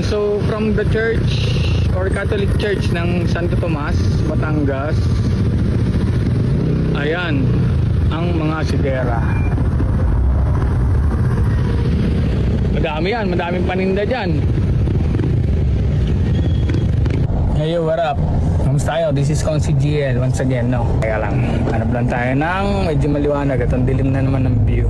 So from the church or Catholic Church ng Santo Tomas, Batangas, ayan ang mga sidera. Madami yan, madaming paninda dyan. Hey, what up? Kamusta tayo? This is Consi GL once again, no? Kaya lang, hanap lang tayo ng medyo maliwanag at ang dilim na naman ng view.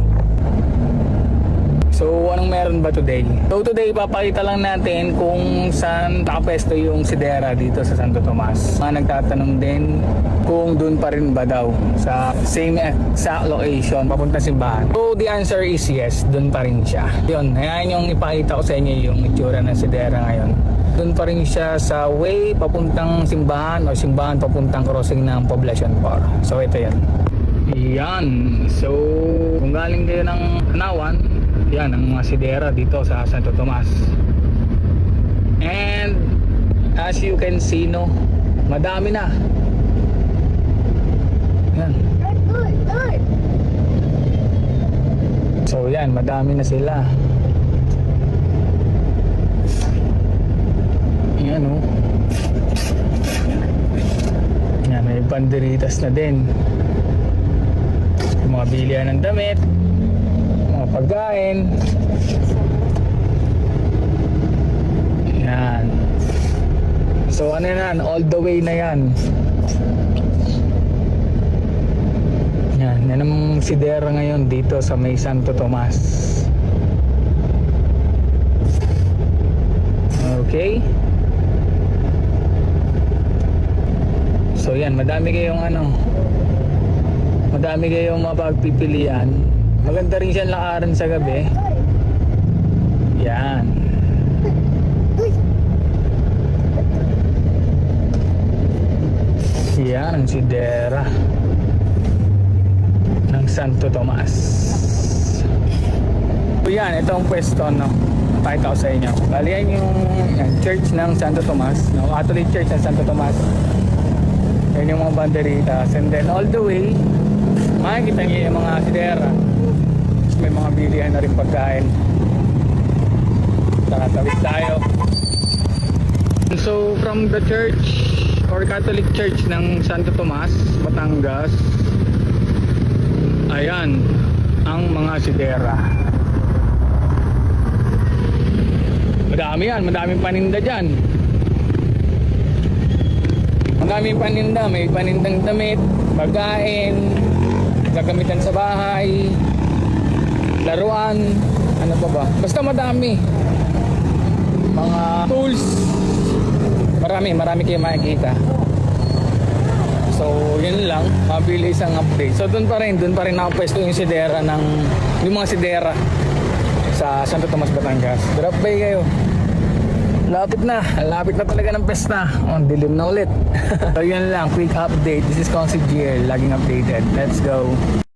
So, anong meron ba today? So, today, papakita lang natin kung saan nakapesto yung sidera dito sa Santo Tomas. Mga nagtatanong din kung dun pa rin ba daw sa same exact location papunta simbahan. So, the answer is yes, dun pa rin siya. Yun, ayan yung ipakita ko sa inyo yung itsura ng sidera ngayon. Dun pa rin siya sa way papuntang simbahan o simbahan papuntang crossing ng Poblacion Par. So, ito yan. Yan. So, kung galing kayo ng Hanawan, yan ang mga sidera dito sa Santo Tomas. And as you can see, no, madami na. Yan. So yan, madami na sila. Yan, oh. Yan, may banderitas na din. Yung mga bilihan ng damit, mga pagkain. Yan. So ano yan, all the way na yan. Yan ang sidera ngayon dito sa may Santo Tomas. Okay. So yan, madami kayong mapagpipilian. Maganda rin siyang lakaran sa gabi. Yan. Yan ang sidera ng Santo Tomas. So yan, ito ang pwesto, no? Pakita ko sa inyo. Bali yan yung church ng Santo Tomas, no? Catholic Church ng Santo Tomas. Yan yung mga banderitas. And then all the way, makikita niyo yung mga sidera. May mga bilihan na rin pagkain. Tatawid tayo. So from the church or Catholic Church ng Santo Tomas, Batangas, ayan ang mga sidera. Madami yan, madaming paninda dyan. Madaming paninda, may panindang damit, pagkain, gagamitan sa bahay, laruan, ano pa ba? Basta madami. Mga tools. Marami kayong makikita. So, yun lang. Mabilis ang update. So, doon pa rin nakapwesto yung sidera yung mga sidera sa Santo Tomas, Batangas. Drop by kayo. Lapit na talaga ng pesta. Dilim na ulit. So, yun lang. Quick update. This is Consi GL. Laging updated. Let's go.